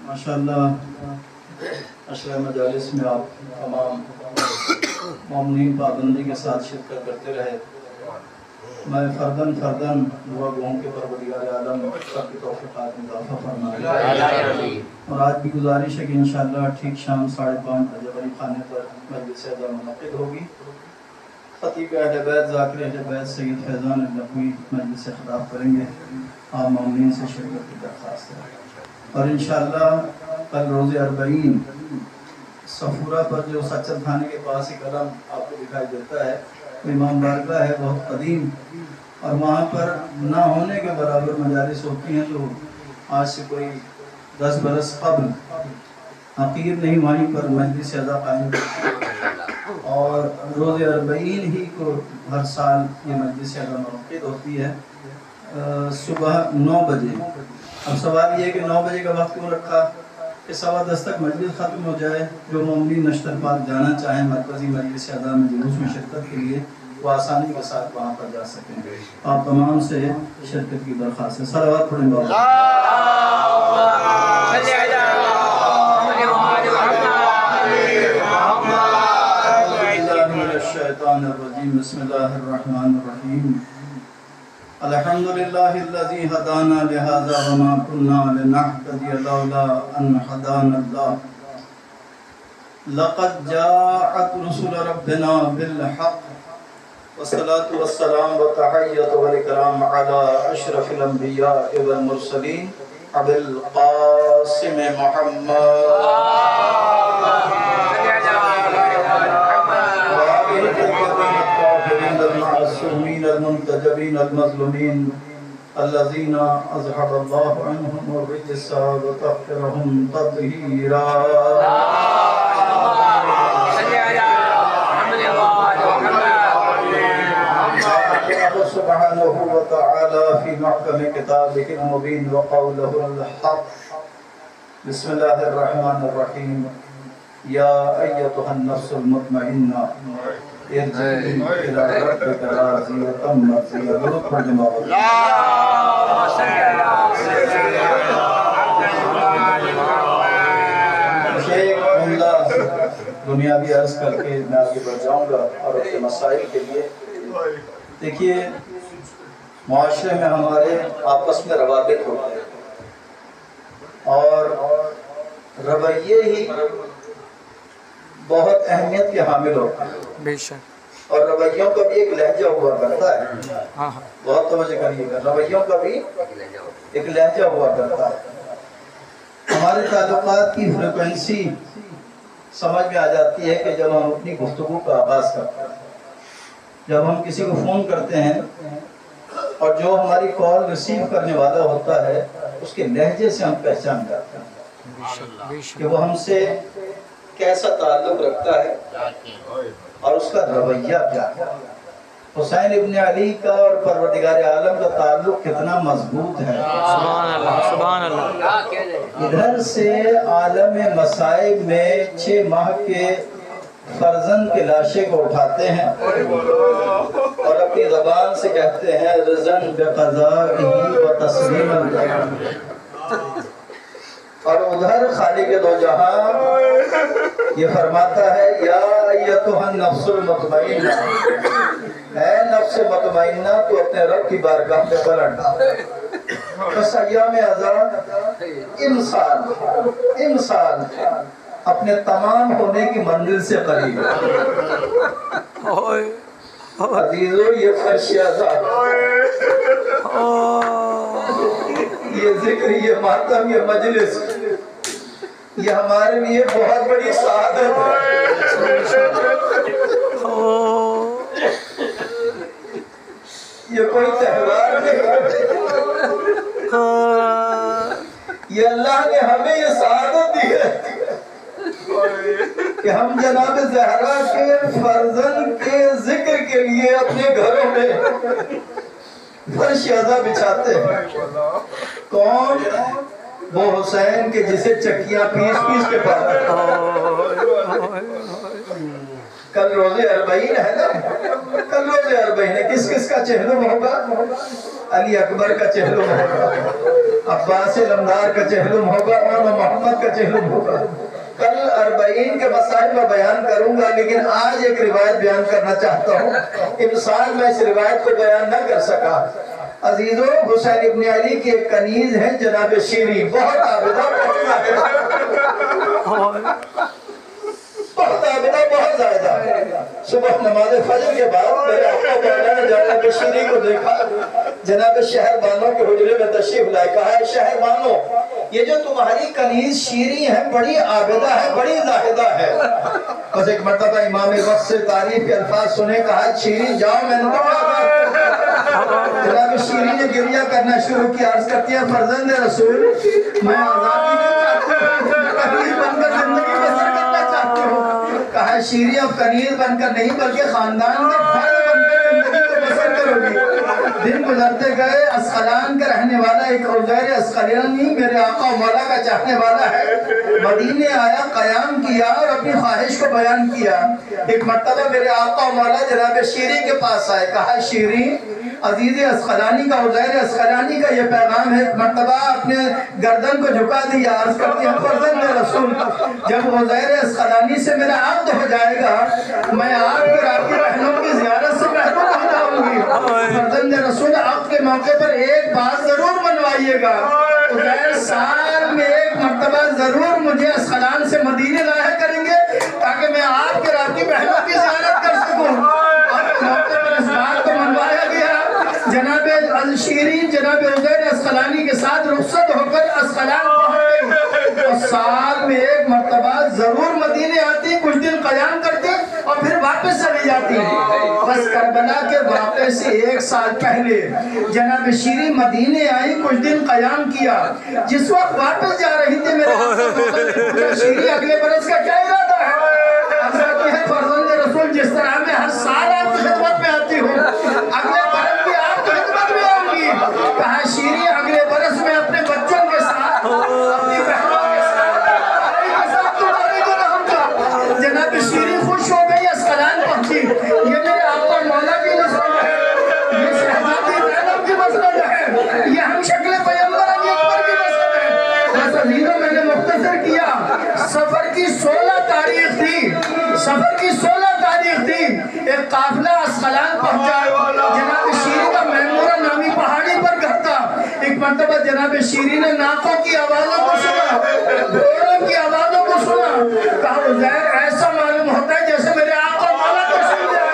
माशाअल्लाह अशरा मजालिस में आप तमाम मोमिनीन पाबंदी के साथ शिरकत करते रहे। मैं फर्दन दुआ गो के परवरदिगार आलम सबकी तौफीक़ात में इज़ाफ़ा फरमाए। और आज भी गुजारिश है कि इंशाअल्लाह ठीक शाम 5:30 बजे बड़ी खाने पर मजलिस अज़ा मुनक़िद होगी। खतीब अहले बैत ज़ाकिर अहले बैत सैयद फैज़ान नक़वी मजलिस ख़िताब करेंगे। आप मोमिनीन से शिरकत की दरख्वास्त है। और इंशाअल्लाह कल रोज़े अरबईन सफूरा पर जो सच्चर थाने के पास एक अलम आपको दिखाई देता है, इमाम बारगाह है बहुत कदीम, और वहाँ पर ना होने के बराबर मजालिस होती हैं। तो आज से कोई 10 बरस कबल हकीर नहीं वहीं पर मजलिस अज़ा कायम, और रोज़े अरबईन ही को हर साल ये मजलिस अज़ा मुनक़िद होती है सुबह 9 बजे। अब सवाल ये है कि 9 बजे का वक्त क्यों रखा कि 10:15 तक मजलिस ख़त्म हो जाए। जो मोमिनीन नश्तर पाक जाना चाहें मरकज़ी मजलिस अज़ा में जुलूस में शिरकत के लिए, वो आसानी के साथ वहाँ पर जा सकें। आप तमाम से शिरकत की दरख्वास्त है। सलावत पढ़ेंगे। बिस्मिल्लाहिर्रहमानिर्रहीम। अल्हम्दुलिल्लाहिल्लज़ी हदाना लिहाज़ा वमा कुन्ना लिनहतदिया लौला अन हदानल्लाह। लक़द जाअत रुसुलु रब्बिना बिल हक़्क़ वस्सलातु वस्सलाम व तहय्यतु वल इकराम अला अशरफिल अंबिया वल मुरसलीन अबिल क़ासिम मुहम्मद المنتجبين المظلومين الذين أذهب الله عنهم الرجس وطهرهم تطهيرا سبحانه وتعالى في محكم كتابه المبين وقوله الحق بسم الله الرحمن الرحيم يا أيتها النفس المطمئنة ارجعي إلى ربك راضية مرضية दुनियावी अर्ज करके मैं आगे बढ़ जाऊंगा और अपने मसाइल के लिए। देखिए, मुआशरे में हमारे आपस में रवाबित होते हैं और रवैये ही बहुत अहमियत के हामिल होते हैं। बेशक। और रवैयों का भी एक लहजा हुआ करता है। बहुत तवज्जो करिएगा, रवैयों का भी एक लहजा हुआ करता है। हमारे ताल्लुकात की फ्रिक्वेंसी समझ में आ जाती है कि जब हम अपनी गुफ्तगू का आगाज़ करते हैं, जब हम किसी को फ़ोन करते हैं और जो हमारी कॉल रिसीव करने वाला होता है उसके लहजे से हम पहचान जाते हैं कि वो हमसे कैसा ताल्लुक रखता है और उसका रवैया क्या है। हुसैन इब्न अली का और परवरदिगार आलम का ताल्लुक कितना मजबूत है। सुभान अल्लाह, सुभान अल्लाह। इधर से आलम मसाइब में 6 माह के फर्जंद के लाशे को उठाते हैं और अपनी ज़बान से कहते हैं रज़न बिक़ज़ाइही व तस्लीमन। और उधर खालिक दो जहां ये फरमाता है या अय्यतुहन नफ्सुल मुतमइन्ना, ऐ नफ्स मुतमइन्ना तो अपने रब की बारगाह में पलट। बस अय्याम अज़ा इंसान अपने तमाम होने की मंजिल से करीब। अजीजों, ये फर्शियाज़ा, ये जिक्र, ये मातम, ये मजलिस, ये हमारे लिए बहुत बड़ी सआदत है। ये कोई त्योहार नहीं, ये अल्लाह ने हमें ये सआदत दी है कि हम जनाब ज़हरा के फर्जन के जिक्र के लिए अपने घरों में फर्शियाज़ा बिछाते हैं। कौन? वो हुसैन के जिसे चक्कियां पीस के पाते। कल रोज़े अरबईन है ना, कल रोज़े अरबईन है। किस किस का चेहरा होगा? अली अकबर का चेहरा होगा, अब्बास से लमदार का चहलुम होगा और मोहम्मद का चहलुम होगा। कल 40 के मसाइल में बयान करूंगा, लेकिन आज एक रिवायत बयान करना चाहता हूँ। इंसान में इस रिवायत को बयान न कर सका। अजीजों, हुसैन इब्न अली की एक कनीज है जनाब शीरी, बहुत आबिदा, बहुत ज्यादा। सुबह नमाज फजर के बाद मेरे आका मौला ने जनाब शीरी को देखा, जनाब शहरबानों के हुजरे में तशरीफ लाए। कहा है, शहरबानों, ये जो तुम्हारी कनीज शीरी है बड़ी आबिदा है, बड़ी जाहिदा है। बस एक मर्तबा इमाम वक्त से तारीफ के अल्फाज सुने। कहा, शीरी जाओ, मैंने जनाब शीरी ने गिरिया करना शुरू किया। अर्ज करती है, फर्जंद रसूल, मैं आजादी बनकर जिंदगी बसर करना चाहती हूँ। कहा, शीरी अब कनीज बनकर नहीं बल्कि खानदान का फर्द बनकर जिंदगी को बसर करोगी। दिन गुजरते गए। अस्कलान का रहने वाला एक उज़ैर अस्कलानी मेरे आका मौला का चाहने वाला है, मदीने आया, क़याम किया और अपनी ख्वाहिश को बयान किया। एक मर्तबा मेरे आका मौला जनाब शीरी के पास आए। कहा, शीरी, अजीज अस्कलानी का, उज़ैर अस्कलानी का ये पैगाम है। एक मर्तबा अपने गर्दन को झुका दिया। अर्ज़ करती है, फर्जंद रसूल, जब उज़ैर अस्कलानी से मेरा अक़्द हो जाएगा, मैं आपके राकी बहनों की ज़ियारत से महरूम हो जाऊंगी। फर्जंद रसूल, अक़्द के मौके पर एक बात जरूर मनवाइएगा। उज़ैर साल में एक मर्तबा जरूर मुझे अस्कलान से मदीने लाया करेंगे, ताकि मैं आपके राकी बहनों की ज़ियारत कर सकूं। मौके पर इस बात को मनवाया गया। जनाब शीरी जनाब उज़ैर अस्कलानी के साथ रुखसत होकर अस्कलान पहुंच गई और साल में एक मर्तबा जरूर मदीने आती, कुछ दिन क़याम करती और फिर वापस चली जाती। बस करबला के वाक़े से 1 साल पहले जनाब शीरी मदीने आई, कुछ दिन क़याम किया। जिस वक्त वापस जा रही थी मेरे शीरी, अगले बरस का क्या इरादा है? फर्जंद रसूल, जिस तरह मैं हर साल आपकी खिदमत में आती हूँ, अगले बरस भी आपकी खिदमत में आऊंगी। कहा, शीरी, अगले बरस में अपने बच्चों के साथ, अपनी बहनों के साथ तुम्हारे को रहूंगा। जनाब शीरी खुश हो गई, अस्कलान पहुंची। ये मेरे आका मौला की मसलत है, ये शहजादी ज़ैनब की मसलत है, ये हम शक्ल पैगंबर अली अकबर की मसलत है। बस अजीजों, मैंने मुख्तसर किया। सफर की 16 तारीख थी, सफर की 16 तारीख थी। एक काफिला अस्कलान पहुंचा। जनाब शीरी का मैमूरा नामी पहाड़ी पर घर था। एक मर्तबा जनाब शीरी ने नाकों की आवाज़ों को सुना, घोड़ों की आवाज़ों को सुना। कहा, उज़ैर, ऐसा मालूम होता है जैसे मेरे आका मौला को सुन जाए।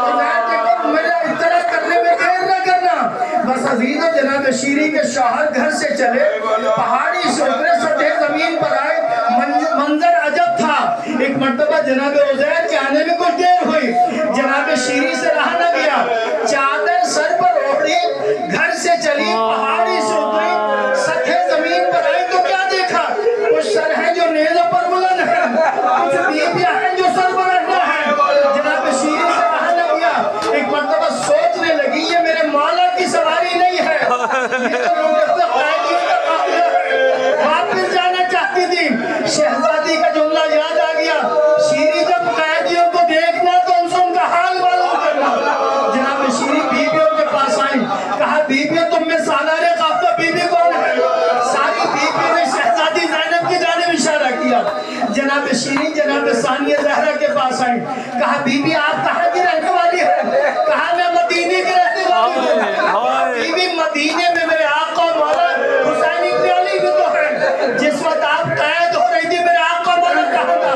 उज़ैर देखो, मेरा इतना करने में देर न करना। बस अजीज़ों, जनाब शीरी के शौहर घर से चले, पहाड़ी से उतरे, सतह ज़मीन पर आए। मंजर अजब था। एक मर्तबा जनाब उज़ैर के आने में कुछ देर हुई, जनाब शीरी से रहा न गया। चादर सर पर ओढ़ी, घर से चली, पहाड़ी से उतरी, सतह जमीन पर आई तो क्या देखा? कुछ सर हैं जो नेज़ों पर बुलंद हैं, कुछ बीबियां हैं जो सर पर रहना है। जनाब शीरी से रहा न गया। एक मर्तबा सोचने लगी, ये मेरे मौला की सवारी नहीं है, ये तो कैदियों का काफिला है। वापस जाना चाहती थी। शहजादी का जुमला याद आ गया, शीरी, जब कैदियों को देखना तो उनसे उनका हाल मालूम करना। जनाब शीरी बीबियों के पास आई। कहा, बीबियों, तुम में सालारे काफिला बीबी कौन है? सारी बीबियों ने शहजादी ज़ैनब की जानिब इशारा किया। जनाब शीरी जनाब सानिया ज़हरा के पास आई। कहा, बीबी, आप कहाँ की रहने वाली है? कहा, मैं मदीने की रहने वाली हूँ। बीबी, मदीने में मेरे आका मौला हुसैन इब्न अली भी तो है। जिस वक्त आप कैद हो रही थी, मेरे आका मौला कहाँ था?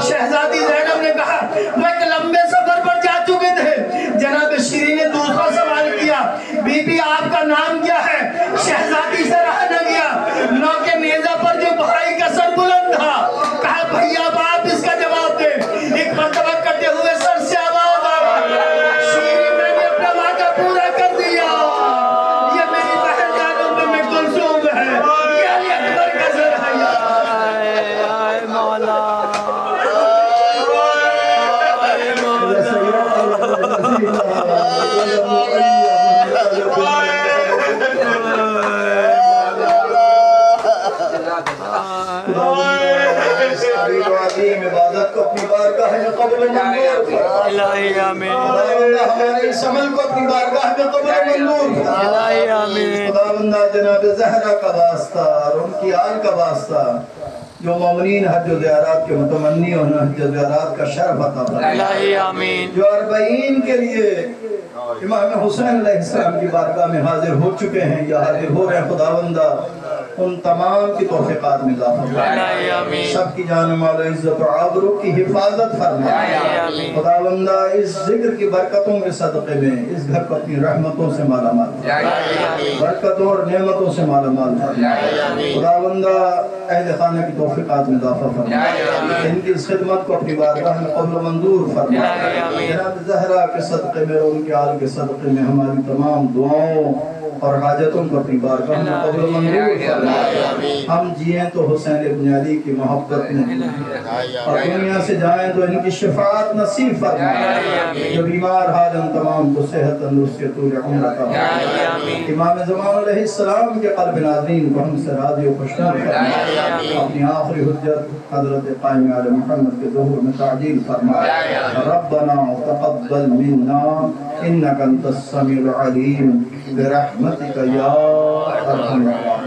शहजादी ज़ैनब ने कहा, मैं एक लंबे सफर पर जा चुके थे। जनाब शीरी ने दूसरा सवाल किया, बीबी, आपका नाम क्या है? शहजादी से रहा न गया। नौ के नेज़ा पर जो भाई का सर बुलंद था। कहा, भैया, आप इसका जवाब दे। एक मर्तबा कटे हुए सर से आवाज आई, शीरी, मैंने अपना वादा पूरा कर दिया। ये मेरी बहन जानब में कुलसूम है, ये अली अकबर का सर है। मौला इबादत को अपनी बारगाह में कबूल मंजूर फरमा। इलाही आमीन। ہمارے اس عمل کو اپنی بارگاہ میں قبول و منظور فرما۔ الہی آمین۔ خداوندہ جناب زہرا کا واسطہ اور ان کی آل کا واسطہ جو مومنین حج و زیارات کے متمنی انہیں حج و زیارات کا شرف عطا فرما۔ الہی آمین۔ جو 40 کے لیے امام حسین علیہ السلام کی بارگاہ میں حاضر ہو چکے ہیں یا حاضر ہو رہے ہیں، خداوندہ ان تمام کی توفیقات میں اضافہ فرما۔ الہی آمین۔ سب کی جان مال و عزت و آبرو کی حفاظت فرما۔ الہی آمین۔ خداوندہ اس ذکر کی برکتوں کے صدقے میں اس گھر کو اپنی رحمتوں سے مالا مال فرما، الہی آمین۔ برکتوں اور نعمتوں سے مالا مال فرما۔ خداوندہ اہل خانہ کی توفیقات میں اضافہ فرما، ان کی اس خدمت کو اپنی بارگاہ میں قبول و منظور فرما۔ جناب زہرا کے صدقے میں اور ان کے آل کے صدقے میں ہماری تمام دعاؤں اور حاجتوں کو اپنی بارگاہ میں قبول و منظور فرما۔ ہم جئیں تو حسین ابن علی کی محبت میں اور دنیا سے جائیں تو ان کی شفاعت نصیب فرما۔ جو بیمار حال ان تمام کو صحت تندرستی طول عمر عطا فرما۔ امام زمان علیہ السلام کے قلب ناظرین کو ہم سے راضی و خوشنود فرما۔ اپنی آخری حجت حضرت قائم علی محمد کے ظہور میں تعجیل فرما۔ ربنا تقبل منا انك انت السميع العليم برحمتك يا ارحم الراحمين۔